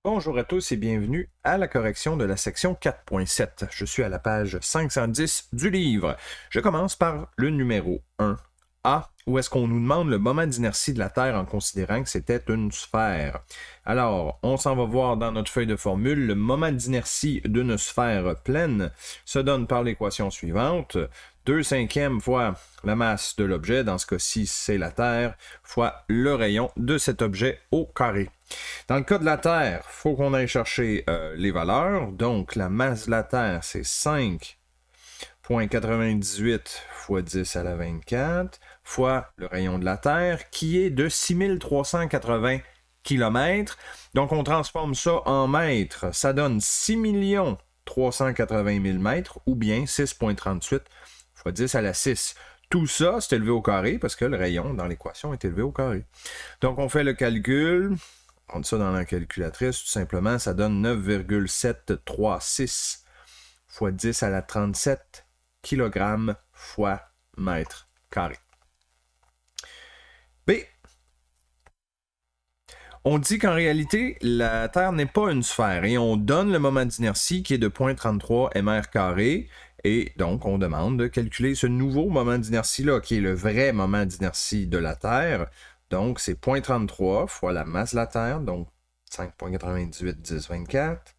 Bonjour à tous et bienvenue à la correction de la section 4.7. Je suis à la page 510 du livre. Je commence par le numéro 1. A, où est-ce qu'on nous demande le moment d'inertie de la Terre en considérant que c'était une sphère. Alors, on s'en va voir dans notre feuille de formule. Le moment d'inertie d'une sphère pleine se donne par l'équation suivante. 2/5 fois la masse de l'objet, dans ce cas-ci c'est la Terre, fois le rayon de cet objet au carré. Dans le cas de la Terre, il faut qu'on aille chercher les valeurs. Donc, la masse de la Terre, c'est 5,98 fois 10 à la 24 fois le rayon de la Terre, qui est de 6380 km. Donc, on transforme ça en mètres. Ça donne 6 380 000 mètres, ou bien 6,38 fois 10 à la 6. Tout ça, c'est élevé au carré, parce que le rayon dans l'équation est élevé au carré. Donc, on fait le calcul. On rentre ça dans la calculatrice, tout simplement, ça donne 9,736 fois 10 à la 37 kg fois mètre carré. B. On dit qu'en réalité, la Terre n'est pas une sphère et on donne le moment d'inertie qui est de 0,33 mr carré. Et donc, on demande de calculer ce nouveau moment d'inertie-là, qui est le vrai moment d'inertie de la Terre. Donc, c'est 0,33 fois la masse de la Terre, donc 5,98 10 24,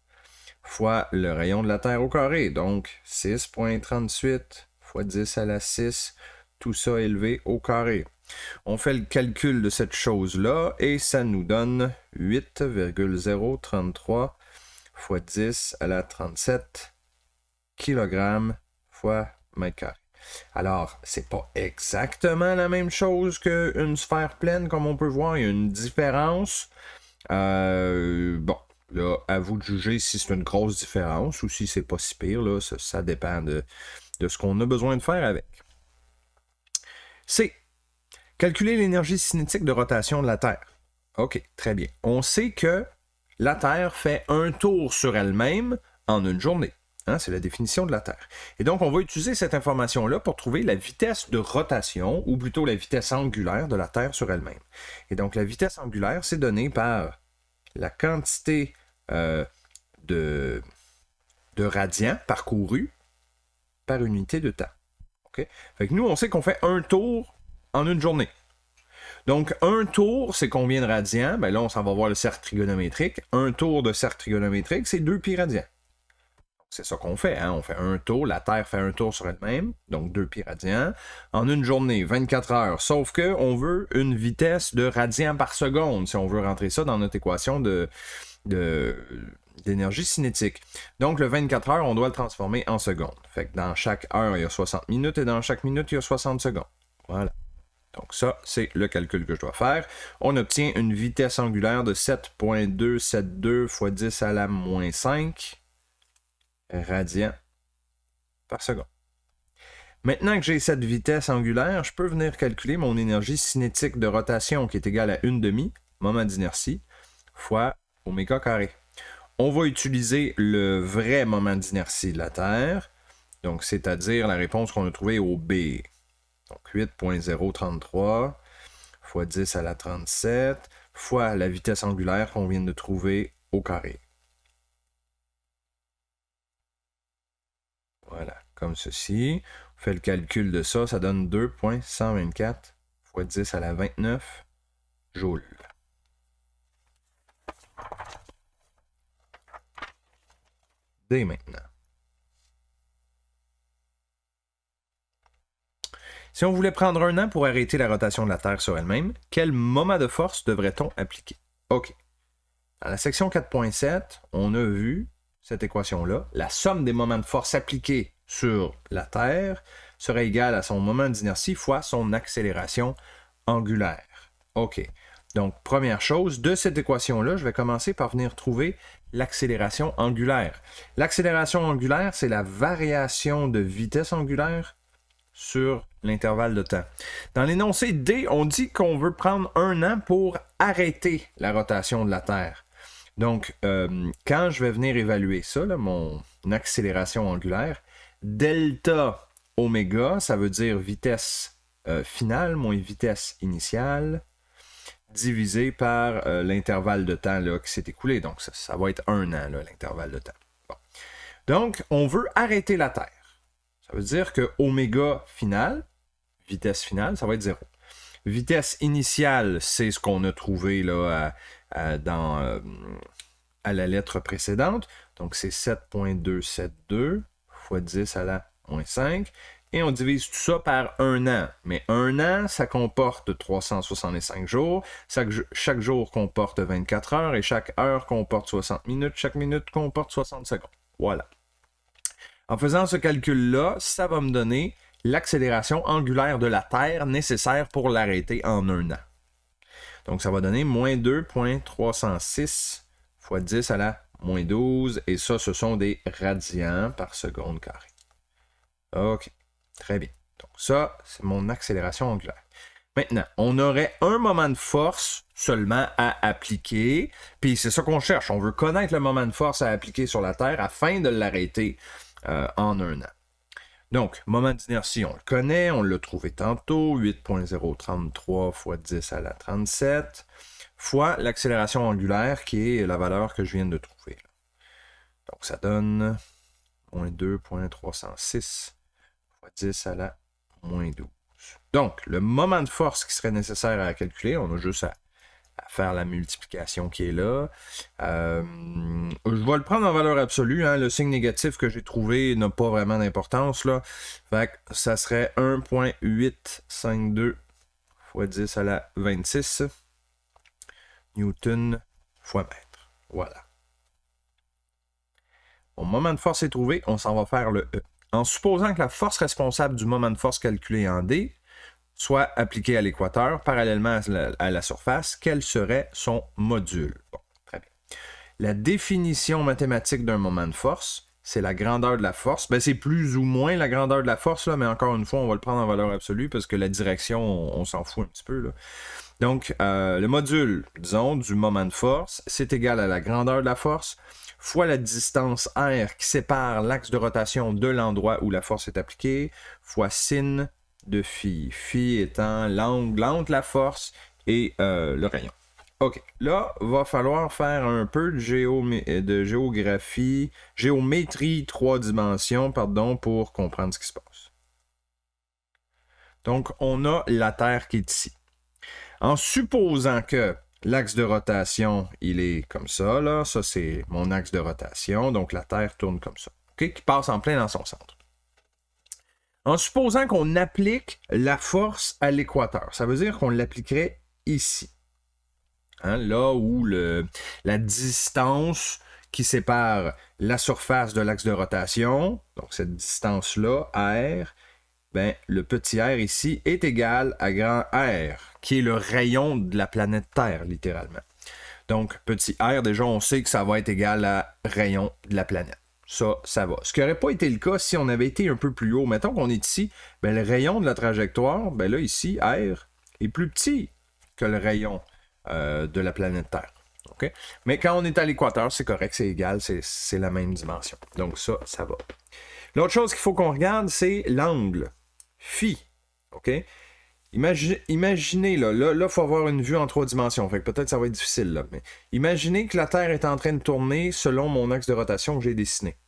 fois le rayon de la Terre au carré, donc 6,38 fois 10 à la 6, tout ça élevé au carré. On fait le calcul de cette chose-là et ça nous donne 8,033 fois 10 à la 37 kg fois mètre carré. Alors, c'est pas exactement la même chose qu'une sphère pleine, comme on peut voir, il y a une différence. Bon, là, à vous de juger si c'est une grosse différence ou si c'est pas si pire, là, ça dépend de ce qu'on a besoin de faire avec. C. Calculer l'énergie cinétique de rotation de la Terre. OK, très bien. On sait que la Terre fait un tour sur elle-même en une journée. Hein, c'est la définition de la Terre. Et donc, on va utiliser cette information-là pour trouver la vitesse de rotation, ou plutôt la vitesse angulaire de la Terre sur elle-même. Et donc, la vitesse angulaire, c'est donné par la quantité de radians parcourus par unité de temps. Okay? Fait que nous, on sait qu'on fait un tour en une journée. Donc, un tour, c'est combien de radians? Ben là, on s'en va voir le cercle trigonométrique. Un tour de cercle trigonométrique, c'est 2 pi radians. C'est ça qu'on fait, hein? On fait un tour, la Terre fait un tour sur elle-même, donc 2 pi radians, en une journée, 24 heures. Sauf qu'on veut une vitesse de radians par seconde, si on veut rentrer ça dans notre équation d'énergie cinétique. Donc, le 24 heures, on doit le transformer en secondes. Fait que dans chaque heure, il y a 60 minutes, et dans chaque minute, il y a 60 secondes. Voilà. Donc ça, c'est le calcul que je dois faire. On obtient une vitesse angulaire de 7,272 fois 10 à la moins 5 radians par seconde. Maintenant que j'ai cette vitesse angulaire, je peux venir calculer mon énergie cinétique de rotation qui est égale à 1/2 moment d'inertie fois oméga carré. On va utiliser le vrai moment d'inertie de la Terre, donc c'est-à-dire la réponse qu'on a trouvée au B. Donc 8,033 fois 10 à la 37 fois la vitesse angulaire qu'on vient de trouver au carré. Voilà, comme ceci. On fait le calcul de ça, ça donne 2,124 fois 10 à la 29 joules. D maintenant. Si on voulait prendre un an pour arrêter la rotation de la Terre sur elle-même, quel moment de force devrait-on appliquer? OK. Dans la section 4.7, on a vu cette équation-là. La somme des moments de force appliqués sur la Terre serait égale à son moment d'inertie fois son accélération angulaire. OK. Donc, première chose, de cette équation-là, je vais commencer par venir trouver l'accélération angulaire. L'accélération angulaire, c'est la variation de vitesse angulaire sur l'intervalle de temps. Dans l'énoncé D, on dit qu'on veut prendre un an pour arrêter la rotation de la Terre. Donc, quand je vais venir évaluer ça, là, mon accélération angulaire, delta oméga, ça veut dire vitesse finale moins vitesse initiale. divisé par l'intervalle de temps là, qui s'est écoulé. Donc, ça va être 1 an, l'intervalle de temps. Bon. Donc, on veut arrêter la Terre. Ça veut dire que oméga final, vitesse finale, ça va être 0. Vitesse initiale, c'est ce qu'on a trouvé là, à la lettre précédente. Donc, c'est 7.272 fois 10 à la moins 5. Et on divise tout ça par 1 an. Mais 1 an, ça comporte 365 jours. Chaque jour comporte 24 heures et chaque heure comporte 60 minutes. Chaque minute comporte 60 secondes. Voilà. En faisant ce calcul-là, ça va me donner l'accélération angulaire de la Terre nécessaire pour l'arrêter en 1 an. Donc, ça va donner moins 2.306 fois 10 à la moins 12. Et ça, ce sont des radians par seconde carrée. OK. Très bien. Donc, ça, c'est mon accélération angulaire. Maintenant, on aurait un moment de force seulement à appliquer. Puis, c'est ça qu'on cherche. On veut connaître le moment de force à appliquer sur la Terre afin de l'arrêter en 1 an. Donc, moment d'inertie, on le connaît. On l'a trouvé tantôt. 8.033 fois 10 à la 37 fois l'accélération angulaire qui est la valeur que je viens de trouver. Donc, ça donne moins 2.306 fois 10 à la moins 12. Donc, le moment de force qui serait nécessaire à calculer, on a juste à faire la multiplication qui est là. Je vais le prendre en valeur absolue. Hein. Le signe négatif que j'ai trouvé n'a pas vraiment d'importance. Là. Fait que ça serait 1.852 fois 10 à la 26 Newton fois mètre. Voilà. Mon moment de force est trouvé, on s'en va faire le E. En supposant que la force responsable du moment de force calculé en D soit appliquée à l'équateur, parallèlement à la surface, quel serait son module? Bon, très bien. La définition mathématique d'un moment de force, c'est la grandeur de la force. Ben, c'est plus ou moins la grandeur de la force, là, mais encore une fois, on va le prendre en valeur absolue parce que la direction, on s'en fout un petit peu. Là. Donc, le module, disons, du moment de force, c'est égal à la grandeur de la force fois la distance R qui sépare l'axe de rotation de l'endroit où la force est appliquée, fois sin de phi. Phi étant l'angle entre la force et le rayon. OK. Là, va falloir faire un peu de géométrie 3 dimensions, pour comprendre ce qui se passe. Donc, on a la Terre qui est ici. En supposant que l'axe de rotation, il est comme ça, là. Ça, c'est mon axe de rotation. Donc, la Terre tourne comme ça. OK? Qui passe en plein dans son centre. En supposant qu'on applique la force à l'équateur, ça veut dire qu'on l'appliquerait ici. Hein? Là où la distance qui sépare la surface de l'axe de rotation, donc cette distance-là, R, ben, le petit r ici est égal à grand R, qui est le rayon de la planète Terre, littéralement. Donc, petit r, déjà, on sait que ça va être égal à rayon de la planète. Ça va. Ce qui n'aurait pas été le cas si on avait été un peu plus haut. Mettons qu'on est ici, ben, le rayon de la trajectoire, ben là, ici, R, est plus petit que le rayon de la planète Terre. Okay? Mais quand on est à l'équateur, c'est correct, c'est égal, c'est la même dimension. Donc ça va. L'autre chose qu'il faut qu'on regarde, c'est l'angle. Phi. OK? Imaginez, là, il faut avoir une vue en 3 dimensions. Fait que peut-être ça va être difficile, là. Mais imaginez que la Terre est en train de tourner selon mon axe de rotation que j'ai dessiné.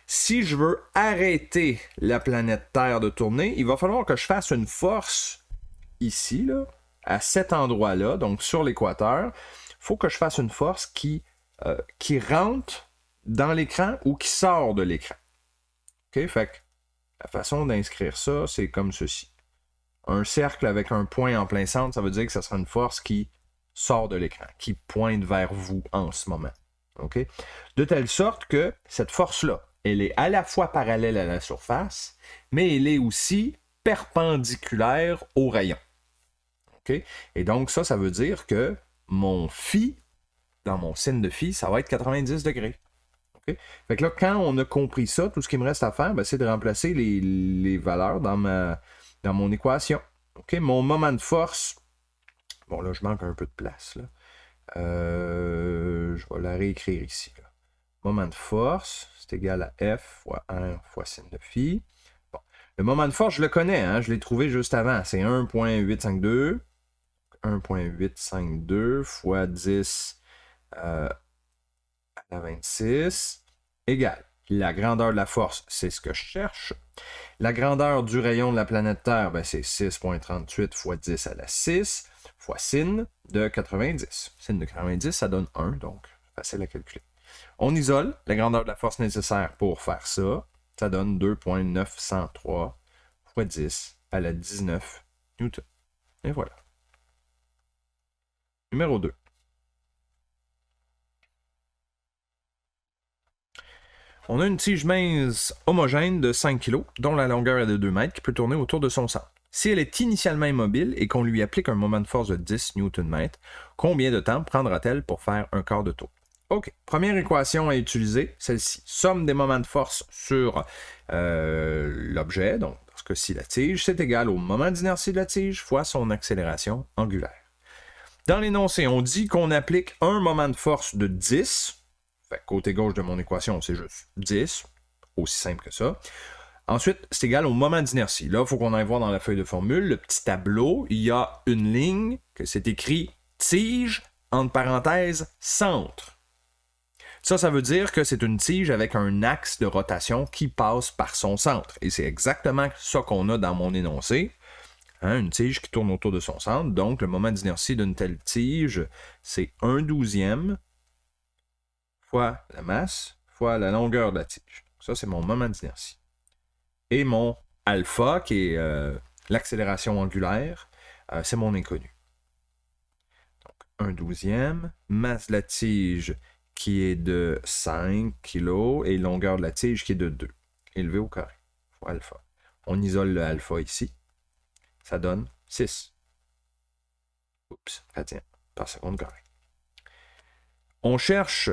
Si je veux arrêter la planète Terre de tourner, il va falloir que je fasse une force ici, là, à cet endroit-là, donc sur l'équateur. Il faut que je fasse une force qui rentre dans l'écran ou qui sort de l'écran. OK? Fait que la façon d'inscrire ça, c'est comme ceci. Un cercle avec un point en plein centre, ça veut dire que ça sera une force qui sort de l'écran, qui pointe vers vous en ce moment. Okay? De telle sorte que cette force-là, elle est à la fois parallèle à la surface, mais elle est aussi perpendiculaire au rayon. Okay? Et donc ça veut dire que mon phi, dans mon signe de phi, ça va être 90 degrés. Okay? Fait que là, quand on a compris ça, tout ce qu'il me reste à faire, ben, c'est de remplacer les valeurs dans mon équation. Okay? Mon moment de force, bon là, je manque un peu de place. Là. Je vais la réécrire ici. Là. Moment de force, c'est égal à F fois 1 fois sin de phi. Bon. Le moment de force, je le connais, hein? Je l'ai trouvé juste avant. C'est 1.852. 1,852 fois 10 à la 26 égale la grandeur de la force, c'est ce que je cherche. La grandeur du rayon de la planète Terre, ben c'est 6,38 fois 10 à la 6 fois sin de 90. Sin de 90, ça donne 1, donc facile à calculer. On isole la grandeur de la force nécessaire pour faire ça. Ça donne 2,903 fois 10 à la 19 newton. Et voilà. Numéro 2. On a une tige mince homogène de 5 kg, dont la longueur est de 2 mètres, qui peut tourner autour de son centre. Si elle est initialement immobile et qu'on lui applique un moment de force de 10 Nm, combien de temps prendra-t-elle pour faire un quart de tour? OK. Première équation à utiliser, celle-ci. Somme des moments de force sur l'objet, donc dans ce cas-ci la tige, c'est égal au moment d'inertie de la tige fois son accélération angulaire. Dans l'énoncé, on dit qu'on applique un moment de force de 10. Fait, côté gauche de mon équation, c'est juste 10. Aussi simple que ça. Ensuite, c'est égal au moment d'inertie. Là, il faut qu'on aille voir dans la feuille de formule, le petit tableau, il y a une ligne que c'est écrit tige, entre parenthèses, centre. Ça veut dire que c'est une tige avec un axe de rotation qui passe par son centre. Et c'est exactement ça qu'on a dans mon énoncé. Hein, une tige qui tourne autour de son centre. Donc, le moment d'inertie d'une telle tige, c'est 1/12 fois la masse fois la longueur de la tige. Ça, c'est mon moment d'inertie. Et mon alpha, qui est l'accélération angulaire, c'est mon inconnu. Donc, 1/12, masse de la tige qui est de 5 kg et longueur de la tige qui est de 2, élevé au carré, fois alpha. On isole le alpha ici. Ça donne 6. Radians par seconde carré. On cherche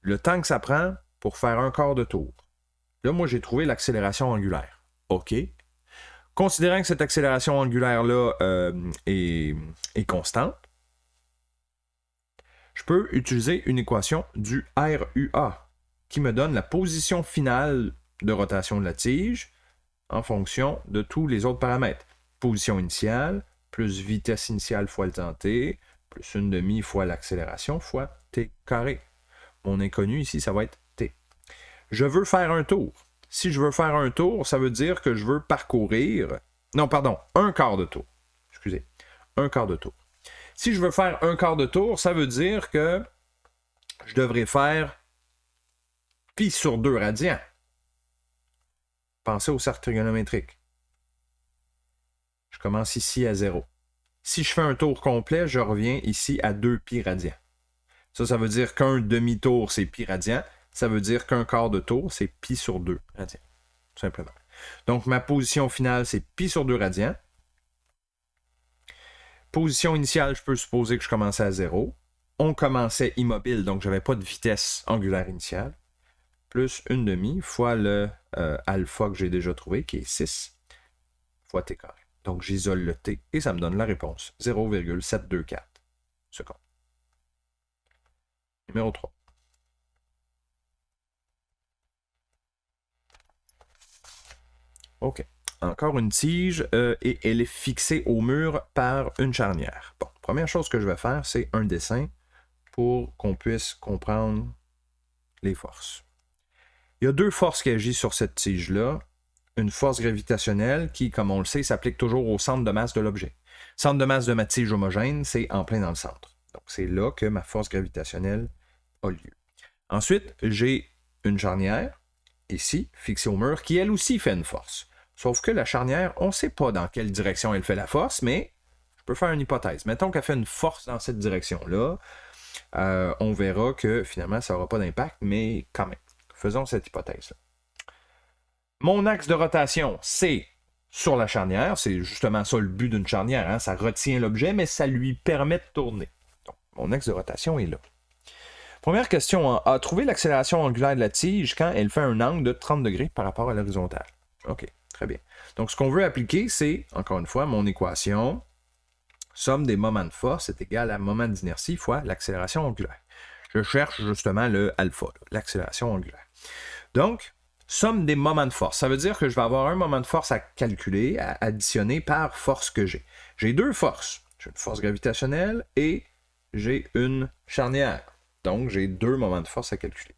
le temps que ça prend pour faire un quart de tour. Là, moi, j'ai trouvé l'accélération angulaire. OK. Considérant que cette accélération angulaire-là est constante, je peux utiliser une équation du RUA qui me donne la position finale de rotation de la tige en fonction de tous les autres paramètres. Position initiale, plus vitesse initiale fois le temps t, plus 1/2 fois l'accélération fois t carré. Mon inconnu ici, ça va être t. Je veux faire un tour. Si je veux faire un tour, ça veut dire que je veux parcourir... Non, pardon, un quart de tour. Excusez, un quart de tour. Si je veux faire un quart de tour, ça veut dire que je devrais faire pi sur 2 radians. Pensez au cercle trigonométrique. Je commence ici à 0. Si je fais un tour complet, je reviens ici à 2 pi radians. Ça veut dire qu'un demi-tour, c'est pi radian. Ça veut dire qu'un quart de tour, c'est pi sur 2 radians. Tout simplement. Donc, ma position finale, c'est pi sur 2 radians. Position initiale, je peux supposer que je commençais à 0. On commençait immobile, donc je n'avais pas de vitesse angulaire initiale. Plus 1/2 fois le alpha que j'ai déjà trouvé, qui est 6 fois t carré. Donc, j'isole le t et ça me donne la réponse. 0,724 secondes. Numéro 3. OK. Encore une tige et elle est fixée au mur par une charnière. Bon, première chose que je vais faire, c'est un dessin pour qu'on puisse comprendre les forces. Il y a deux forces qui agissent sur cette tige-là. Une force gravitationnelle qui, comme on le sait, s'applique toujours au centre de masse de l'objet. Centre de masse de ma tige homogène, c'est en plein dans le centre. Donc, c'est là que ma force gravitationnelle a lieu. Ensuite, j'ai une charnière, ici, fixée au mur, qui elle aussi fait une force. Sauf que la charnière, on ne sait pas dans quelle direction elle fait la force, mais je peux faire une hypothèse. Mettons qu'elle fait une force dans cette direction-là. On verra que finalement, ça n'aura pas d'impact, mais quand même. Faisons cette hypothèse-là. Mon axe de rotation, c'est sur la charnière. C'est justement ça le but d'une charnière. Hein? Ça retient l'objet, mais ça lui permet de tourner. Donc, mon axe de rotation est là. Première question, a trouvé l'accélération angulaire de la tige quand elle fait un angle de 30 degrés par rapport à l'horizontale. OK, très bien. Donc, ce qu'on veut appliquer, c'est, encore une fois, mon équation. Somme des moments de force est égale à moment d'inertie fois l'accélération angulaire. Je cherche justement le alpha, l'accélération angulaire. Donc, somme des moments de force. Ça veut dire que je vais avoir un moment de force à calculer, à additionner par force que j'ai. J'ai deux forces. j'ai une force gravitationnelle et j'ai une charnière. Donc, j'ai 2 moments de force à calculer.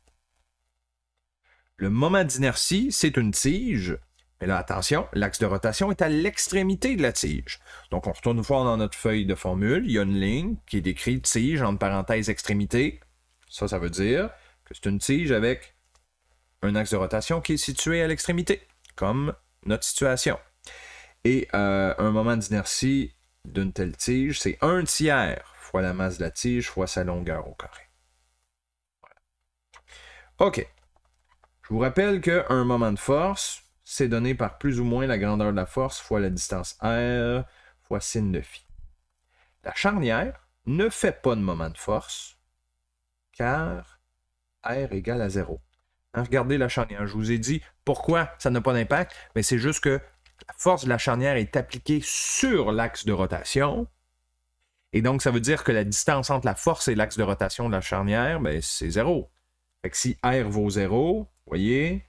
Le moment d'inertie, c'est une tige. Mais là, attention, l'axe de rotation est à l'extrémité de la tige. Donc, on retourne voir dans notre feuille de formule. Il y a une ligne qui est décrite tige, entre parenthèses, extrémité. Ça veut dire que c'est une tige avec un axe de rotation qui est situé à l'extrémité, comme notre situation. Et un moment d'inertie d'une telle tige, c'est 1/3 fois la masse de la tige fois sa longueur au carré. Voilà. OK. Je vous rappelle qu'un moment de force, c'est donné par plus ou moins la grandeur de la force fois la distance r fois sin de phi. La charnière ne fait pas de moment de force, car r égale à 0. Regardez la charnière. Je vous ai dit pourquoi ça n'a pas d'impact, mais c'est juste que la force de la charnière est appliquée sur l'axe de rotation. Et donc, ça veut dire que la distance entre la force et l'axe de rotation de la charnière, ben, c'est 0. Fait que si R vaut 0, vous voyez,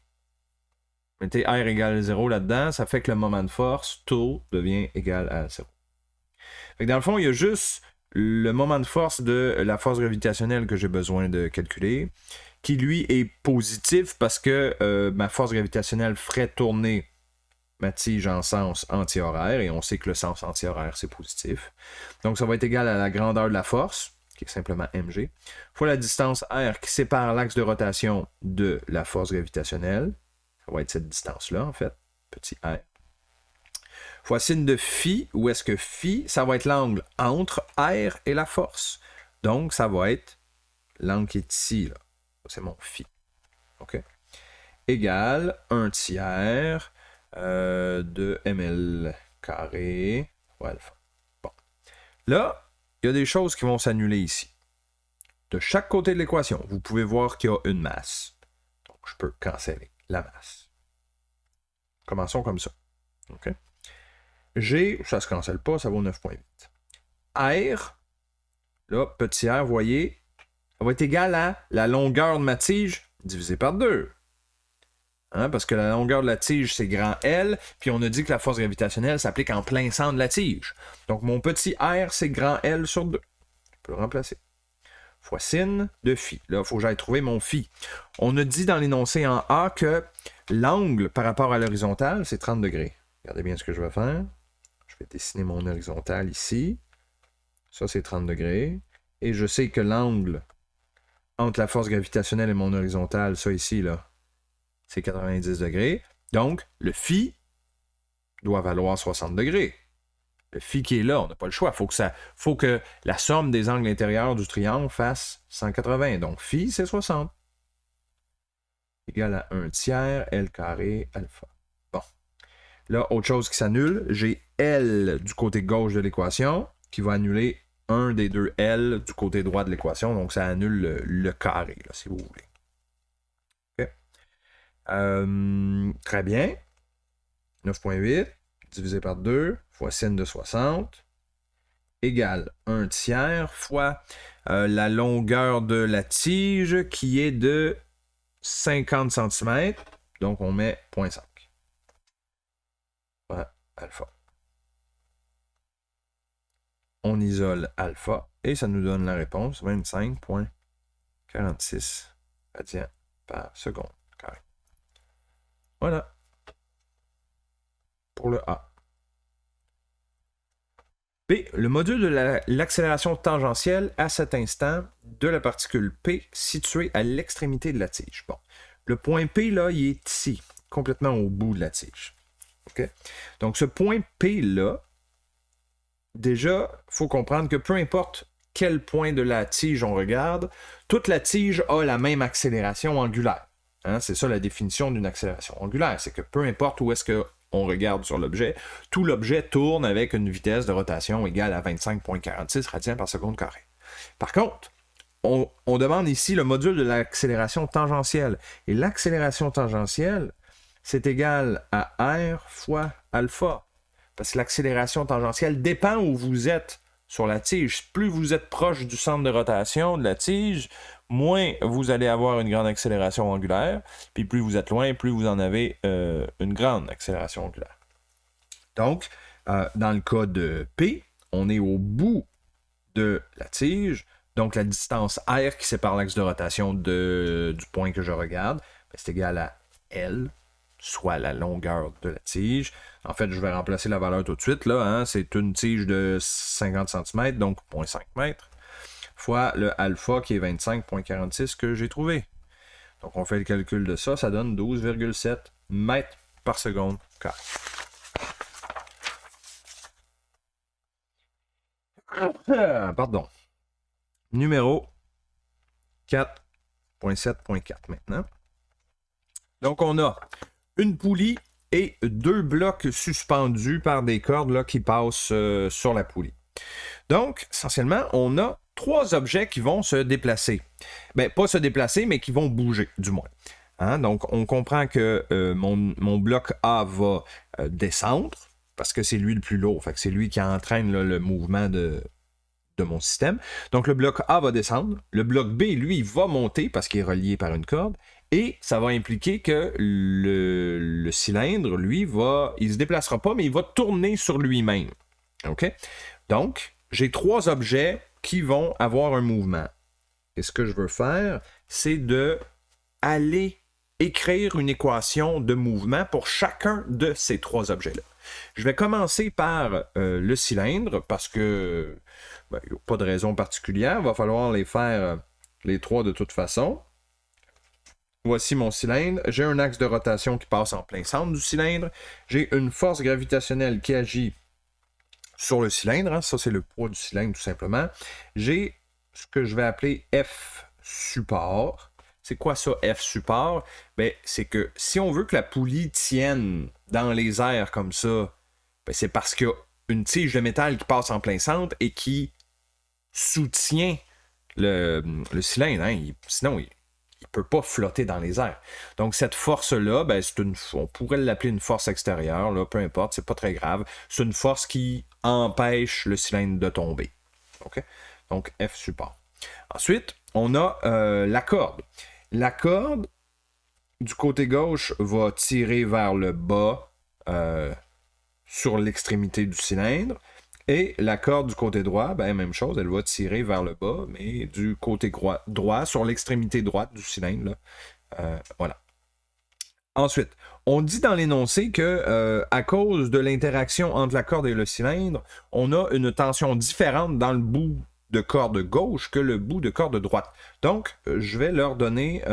mettez R égale 0 là-dedans, ça fait que le moment de force, tau, devient égal à 0. Fait que dans le fond, il y a juste le moment de force de la force gravitationnelle que j'ai besoin de calculer, qui lui est positif parce que ma force gravitationnelle ferait tourner ma tige en sens antihoraire, et on sait que le sens antihoraire, c'est positif. Donc, ça va être égal à la grandeur de la force, qui est simplement mg, fois la distance r qui sépare l'axe de rotation de la force gravitationnelle. Ça va être cette distance-là, en fait, petit r. Fois sin de phi, où est-ce que phi, ça va être l'angle entre r et la force. Donc, ça va être l'angle qui est ici, là. C'est mon phi. OK? Égale 1/3 de ml carré fois alpha. Bon. Là, il y a des choses qui vont s'annuler ici. De chaque côté de l'équation, vous pouvez voir qu'il y a une masse. Donc, je peux canceller la masse. Commençons comme ça. OK? G, ça ne se cancelle pas, ça vaut 9,8. R, là, petit r, vous voyez, ça va être égal à la longueur de ma tige divisé par 2. Hein, parce que la longueur de la tige, c'est grand L, puis on a dit que la force gravitationnelle s'applique en plein centre de la tige. Donc, mon petit R, c'est grand L sur 2. Je peux le remplacer. Fois sin de phi. Là, il faut que j'aille trouver mon phi. On a dit dans l'énoncé en A que l'angle par rapport à l'horizontale, c'est 30 degrés. Regardez bien ce que je vais faire. Je vais dessiner mon horizontale ici. Ça, c'est 30 degrés. Et je sais que l'angle entre la force gravitationnelle et mon horizontale, ça ici, là, c'est 90 degrés. Donc, le phi doit valoir 60 degrés. Le phi qui est là, on n'a pas le choix. Faut que la somme des angles intérieurs du triangle fasse 180. Donc, phi, c'est 60. Égal à 1/3 L carré alpha. Bon. Là, autre chose qui s'annule, j'ai L du côté gauche de l'équation qui va annuler un des deux L du côté droit de l'équation. Donc, ça annule le carré, là, si vous voulez. Très bien. 9,8 divisé par 2 fois sin de 60 égale 1/3 fois la longueur de la tige qui est de 50 cm. Donc, on met 0,5. Voilà, alpha. On isole alpha et ça nous donne la réponse 25,46 radians par seconde. Voilà. Pour le A. B. Le module de l'accélération tangentielle à cet instant de la particule P située à l'extrémité de la tige. Bon. Le point P, là, il est ici, complètement au bout de la tige. OK? Donc, ce point P-là, déjà, il faut comprendre que peu importe quel point de la tige on regarde, toute la tige a la même accélération angulaire. Hein, c'est ça la définition d'une accélération angulaire, c'est que peu importe où est-ce qu'on regarde sur l'objet, tout l'objet tourne avec une vitesse de rotation égale à 25,46 radians par seconde carré. Par contre, on demande ici le module de l'accélération tangentielle. Et l'accélération tangentielle, c'est égal à R fois alpha. Parce que l'accélération tangentielle dépend où vous êtes sur la tige. Plus vous êtes proche du centre de rotation de la tige, moins vous allez avoir une grande accélération angulaire, puis plus vous êtes loin, plus vous en avez une grande accélération angulaire. Donc, dans le cas de P, on est au bout de la tige, donc la distance R qui sépare l'axe de rotation du point que je regarde, ben, c'est égal à L, soit la longueur de la tige. En fait, je vais remplacer la valeur tout de suite, là, hein, c'est une tige de 50 cm, donc 0,5 m, fois le alpha qui est 25,46 que j'ai trouvé. Donc on fait le calcul de ça, ça donne 12,7 mètres par seconde carré. Pardon. Numéro 4.7.4 maintenant. Donc on a une poulie et deux blocs suspendus par des cordes là, qui passent sur la poulie. Donc, essentiellement, on a trois objets qui vont se déplacer. Ben, pas se déplacer, mais qui vont bouger, du moins. Hein? Donc, on comprend que mon bloc A va descendre, parce que c'est lui le plus lourd. Fait que c'est lui qui entraîne là, le mouvement de mon système. Donc, le bloc A va descendre. Le bloc B, lui, va monter, parce qu'il est relié par une corde. Et ça va impliquer que le cylindre, lui, il se déplacera pas, mais il va tourner sur lui-même. OK? Donc, j'ai trois objets qui vont avoir un mouvement. Et ce que je veux faire, c'est aller écrire une équation de mouvement pour chacun de ces trois objets-là. Je vais commencer par le cylindre, parce que il n'y a pas de raison particulière. Il va falloir les faire les trois de toute façon. Voici mon cylindre. J'ai un axe de rotation qui passe en plein centre du cylindre. J'ai une force gravitationnelle qui agit sur le cylindre. Hein. Ça, c'est le poids du cylindre, tout simplement. J'ai ce que je vais appeler F support. C'est quoi ça, F support? Ben, c'est que si on veut que la poulie tienne dans les airs comme ça, ben, c'est parce qu'il y a une tige de métal qui passe en plein centre et qui soutient le cylindre. Hein. Sinon, il ne peut pas flotter dans les airs. Donc, cette force-là, ben, on pourrait l'appeler une force extérieure, là, peu importe, c'est pas très grave. C'est une force qui empêche le cylindre de tomber. Okay? Donc, F support. Ensuite, on a la corde. La corde, du côté gauche, va tirer vers le bas sur l'extrémité du cylindre. Et la corde du côté droit, ben, même chose, elle va tirer vers le bas, mais du côté droit sur l'extrémité droite du cylindre. Là. Voilà. Ensuite, on dit dans l'énoncé que à cause de l'interaction entre la corde et le cylindre, on a une tension différente dans le bout de corde gauche que le bout de corde droite. Donc, je vais leur donner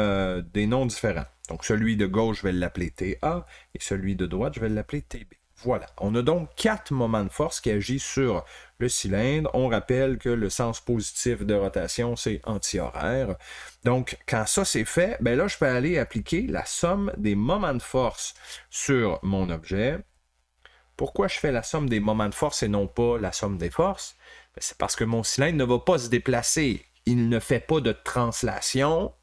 des noms différents. Donc, celui de gauche, je vais l'appeler TA, et celui de droite, je vais l'appeler TB. Voilà. On a donc 4 moments de force qui agissent sur le cylindre. On rappelle que le sens positif de rotation, c'est antihoraire. Donc, quand ça c'est fait, ben là, je peux aller appliquer la somme des moments de force sur mon objet. Pourquoi je fais la somme des moments de force et non pas la somme des forces? Ben, c'est parce que mon cylindre ne va pas se déplacer. Il ne fait pas de translation.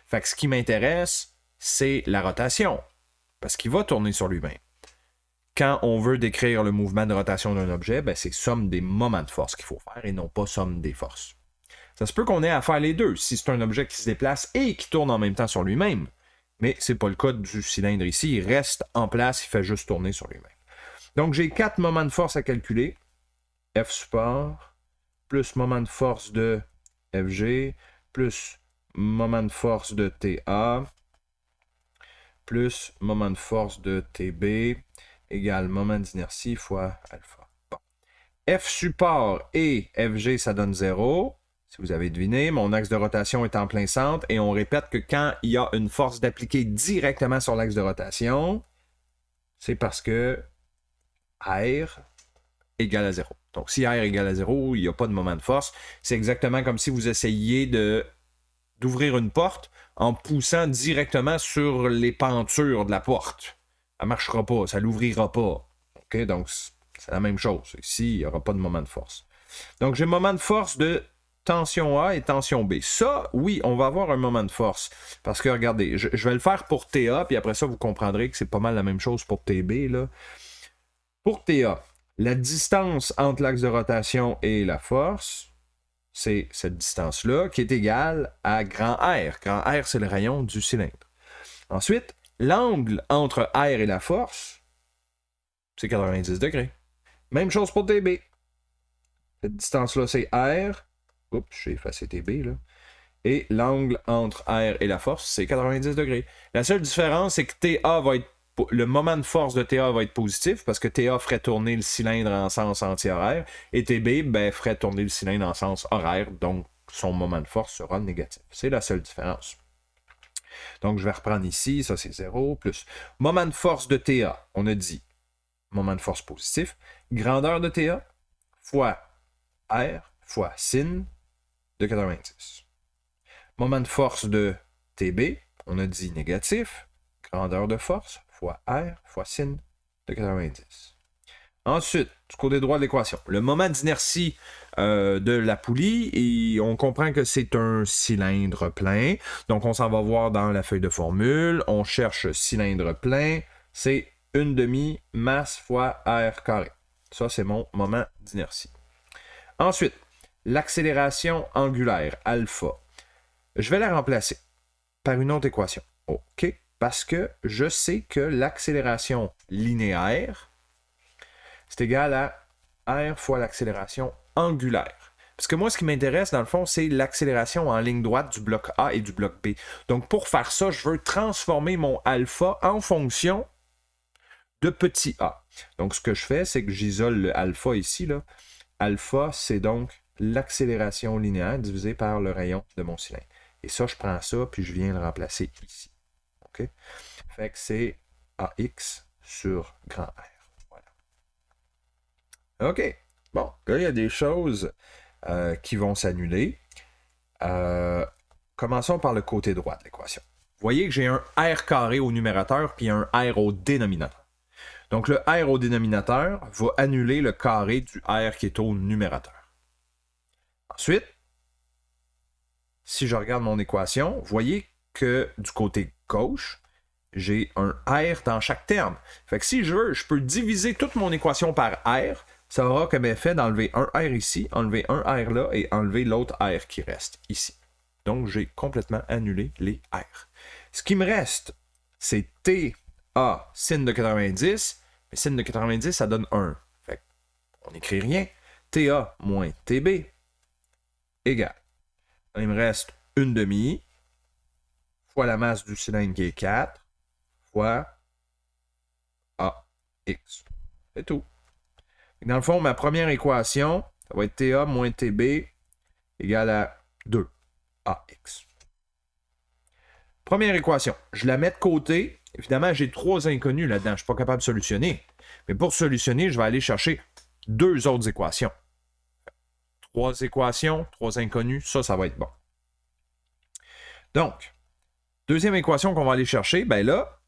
Fait que ce qui m'intéresse, c'est la rotation. Parce qu'il va tourner sur lui-même. Quand on veut décrire le mouvement de rotation d'un objet, ben c'est somme des moments de force qu'il faut faire et non pas somme des forces. Ça se peut qu'on ait à faire les deux si c'est un objet qui se déplace et qui tourne en même temps sur lui-même. Mais ce n'est pas le cas du cylindre ici. Il reste en place, il fait juste tourner sur lui-même. Donc j'ai 4 moments de force à calculer. F support, plus moment de force de FG, plus moment de force de TA, plus moment de force de TB, égale moment d'inertie fois alpha. Bon. F support et FG, ça donne 0. Si vous avez deviné, mon axe de rotation est en plein centre et on répète que quand il y a une force d'appliquer directement sur l'axe de rotation, c'est parce que R égale à 0. Donc, si R égale à 0, il n'y a pas de moment de force. C'est exactement comme si vous essayiez d'ouvrir une porte en poussant directement sur les pentures de la porte. Ça ne marchera pas, ça ne l'ouvrira pas. Okay? Donc, c'est la même chose. Ici, il n'y aura pas de moment de force. Donc, j'ai moment de force de tension A et tension B. Ça, oui, on va avoir un moment de force. Parce que, regardez, je vais le faire pour TA, puis après ça, vous comprendrez que c'est pas mal la même chose pour TB. Là. Pour TA, la distance entre l'axe de rotation et la force, c'est cette distance-là qui est égale à grand R. Grand R, c'est le rayon du cylindre. Ensuite, l'angle entre R et la force, c'est 90 degrés. Même chose pour TB. Cette distance-là, c'est R. Oups, j'ai effacé TB, là. Et l'angle entre R et la force, c'est 90 degrés. La seule différence, c'est que TA va être... Le moment de force de TA va être positif parce que TA ferait tourner le cylindre en sens anti-horaire et TB ferait tourner le cylindre en sens horaire, donc son moment de force sera négatif. C'est la seule différence. Donc je vais reprendre ici, ça c'est 0, plus moment de force de TA, on a dit moment de force positif, grandeur de TA fois R fois sin de 90. Moment de force de TB, on a dit négatif, grandeur de force fois R fois sin de 90. Ensuite, du côté droit de l'équation, le moment d'inertie de la poulie, et on comprend que c'est un cylindre plein. Donc, on s'en va voir dans la feuille de formule. On cherche cylindre plein, c'est 1/2 masse fois R carré. Ça, c'est mon moment d'inertie. Ensuite, l'accélération angulaire, alpha. Je vais la remplacer par une autre équation. OK? Parce que je sais que l'accélération linéaire, c'est égal à R fois l'accélération angulaire. Parce que moi, ce qui m'intéresse, dans le fond, c'est l'accélération en ligne droite du bloc A et du bloc B. Donc, pour faire ça, je veux transformer mon alpha en fonction de petit a. Donc, ce que je fais, c'est que j'isole le alpha ici, là. Alpha, c'est donc l'accélération linéaire divisée par le rayon de mon cylindre. Et ça, je prends ça, puis je viens le remplacer ici. OK? Fait que c'est AX sur grand R. Voilà. OK. Bon, là, il y a des choses qui vont s'annuler. Commençons par le côté droit de l'équation. Vous voyez que j'ai un R carré au numérateur, puis un R au dénominateur. Donc, le R au dénominateur va annuler le carré du R qui est au numérateur. Ensuite, si je regarde mon équation, vous voyez que du côté gauche, j'ai un R dans chaque terme. Fait que si je veux, je peux diviser toute mon équation par R. Ça aura comme effet d'enlever un R ici, enlever un R là et enlever l'autre R qui reste ici. Donc, j'ai complètement annulé les R. Ce qui me reste, c'est TA sin de 90. Mais sin de 90, ça donne 1. Fait qu'on n'écrit rien. TA moins TB égale. Il me reste 1/2 fois la masse du cylindre qui est 4 fois AX. C'est tout. Dans le fond, ma première équation, ça va être TA moins TB égale à 2AX. Première équation, je la mets de côté. Évidemment, j'ai 3 inconnus là-dedans. Je ne suis pas capable de solutionner. Mais pour solutionner, je vais aller chercher 2 autres équations. 3 équations, 3 inconnus, ça va être bon. Donc, deuxième équation qu'on va aller chercher, ben là,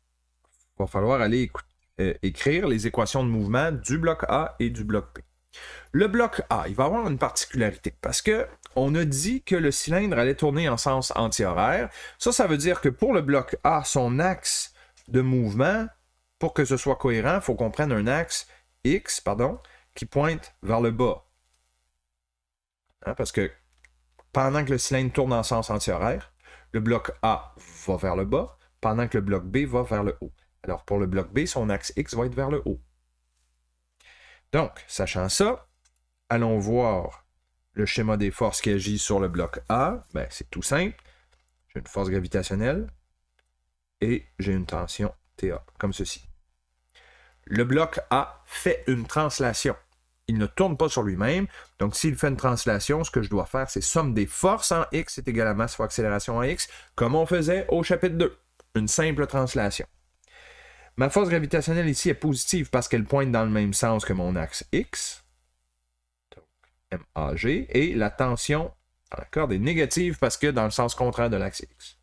il va falloir aller écrire les équations de mouvement du bloc A et du bloc B. Le bloc A, il va avoir une particularité parce que on a dit que le cylindre allait tourner en sens anti-horaire. Ça veut dire que pour le bloc A, son axe de mouvement, pour que ce soit cohérent, il faut qu'on prenne un axe X, qui pointe vers le bas. Hein, parce que pendant que le cylindre tourne en sens anti-horaire, le bloc A va vers le bas, pendant que le bloc B va vers le haut. Alors, pour le bloc B, son axe X va être vers le haut. Donc, sachant ça, allons voir le schéma des forces qui agit sur le bloc A. Ben, c'est tout simple. J'ai une force gravitationnelle et j'ai une tension TA, comme ceci. Le bloc A fait une translation. Il ne tourne pas sur lui-même. Donc, s'il fait une translation, ce que je dois faire, c'est somme des forces en X est égal à masse fois accélération en X, comme on faisait au chapitre 2. Une simple translation. Ma force gravitationnelle ici est positive parce qu'elle pointe dans le même sens que mon axe X. Donc, MAG. Et la tension dans la corde est négative parce que dans le sens contraire de l'axe X.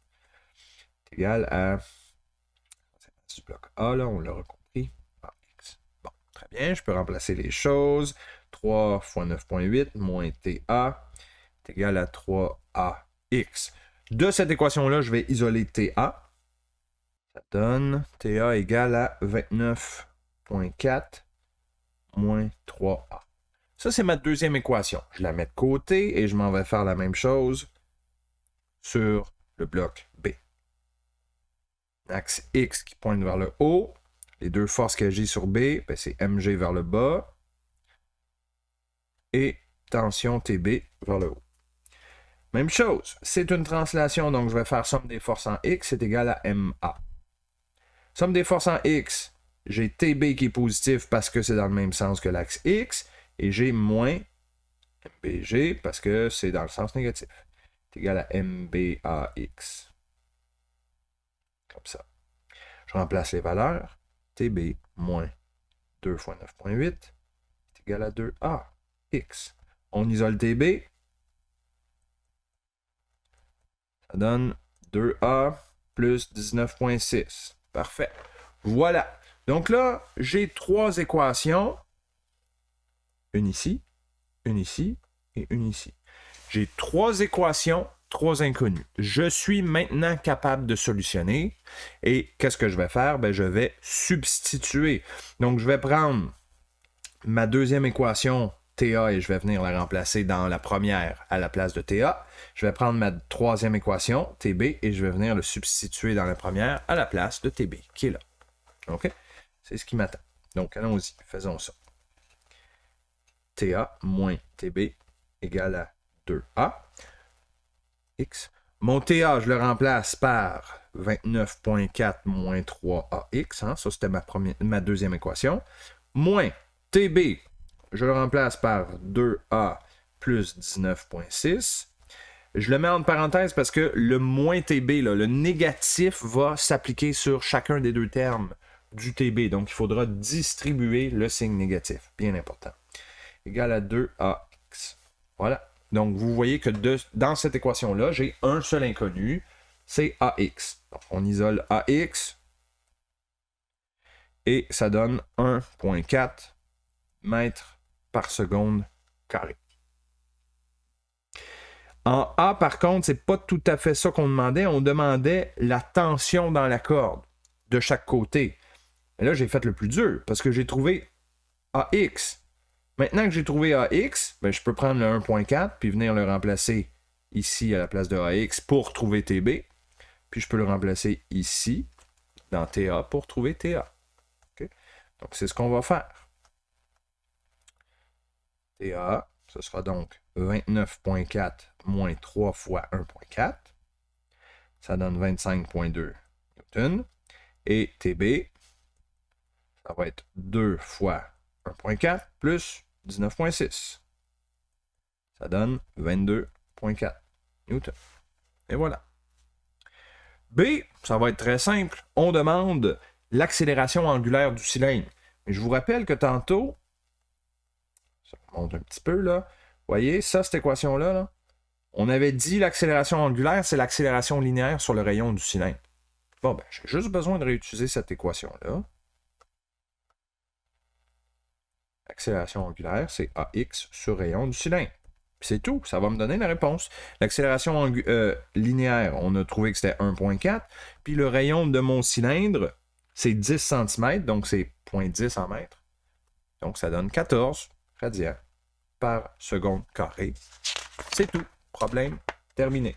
C'est égal à... du bloc A, là, on l'aura compris. AX. Bon, très bien, je peux remplacer les choses. 3 fois 9.8 moins TA est égal à 3AX. De cette équation-là, je vais isoler TA. Ça donne TA égale à 29.4 moins 3A. Ça, c'est ma deuxième équation. Je la mets de côté et je m'en vais faire la même chose sur le bloc B. Axe X qui pointe vers le haut. Les deux forces qui agissent sur B, ben c'est MG vers le bas. Et tension TB vers le haut. Même chose, c'est une translation, donc je vais faire somme des forces en X, c'est égal à MA. Somme des forces en X, j'ai TB qui est positif parce que c'est dans le même sens que l'axe X, et j'ai moins MBG parce que c'est dans le sens négatif. C'est égal à MBAX. Comme ça. Je remplace les valeurs. TB moins 2 fois 9.8 est égal à 2AX. On isole TB. Ça donne 2A plus 19.6. Parfait. Voilà. Donc là, j'ai 3 équations. Une ici, une ici et une ici. J'ai 3 équations, 3 inconnues. Je suis maintenant capable de solutionner. Et qu'est-ce que je vais faire? Ben, je vais substituer. Donc, je vais prendre ma deuxième équation, TA, et je vais venir la remplacer dans la première à la place de TA. Je vais prendre ma troisième équation, TB, et je vais venir le substituer dans la première à la place de TB, qui est là. OK? C'est ce qui m'attend. Donc, allons-y, faisons ça. TA moins TB égale à 2A. X. Mon TA, je le remplace par 29.4 moins 3AX. Hein? Ça, c'était ma deuxième équation. Moins TB, je le remplace par 2A plus 19.6. Je le mets en parenthèse parce que le moins TB, là, le négatif, va s'appliquer sur chacun des deux termes du TB. Donc, il faudra distribuer le signe négatif. Bien important. Égal à 2AX. Voilà. Donc, vous voyez que dans cette équation-là, j'ai un seul inconnu, c'est AX. Donc, on isole AX et ça donne 1,4 mètres par seconde carré. En A, par contre, c'est pas tout à fait ça qu'on demandait. On demandait la tension dans la corde de chaque côté. Et là, j'ai fait le plus dur parce que j'ai trouvé AX. Maintenant que j'ai trouvé AX, ben, je peux prendre le 1.4 puis venir le remplacer ici à la place de AX pour trouver TB. Puis je peux le remplacer ici dans TA pour trouver TA. Okay? Donc, c'est ce qu'on va faire. TA, ce sera donc 29.4 moins 3 fois 1.4. Ça donne 25.2 Newton. Et TB, ça va être 2 fois 1.4 plus 19.6. Ça donne 22.4 Newton. Et voilà. B, ça va être très simple. On demande l'accélération angulaire du cylindre. Mais je vous rappelle que tantôt, ça remonte un petit peu là, vous voyez, ça, cette équation-là, là, on avait dit l'accélération angulaire, c'est l'accélération linéaire sur le rayon du cylindre. Bon, ben, j'ai juste besoin de réutiliser cette équation-là. Accélération angulaire, c'est AX sur rayon du cylindre. Puis c'est tout, ça va me donner la réponse. L'accélération linéaire, on a trouvé que c'était 1.4. Puis le rayon de mon cylindre, c'est 10 cm, donc c'est 0.10 en mètres. Donc ça donne 14 radians par seconde carrée. C'est tout. Problème terminé.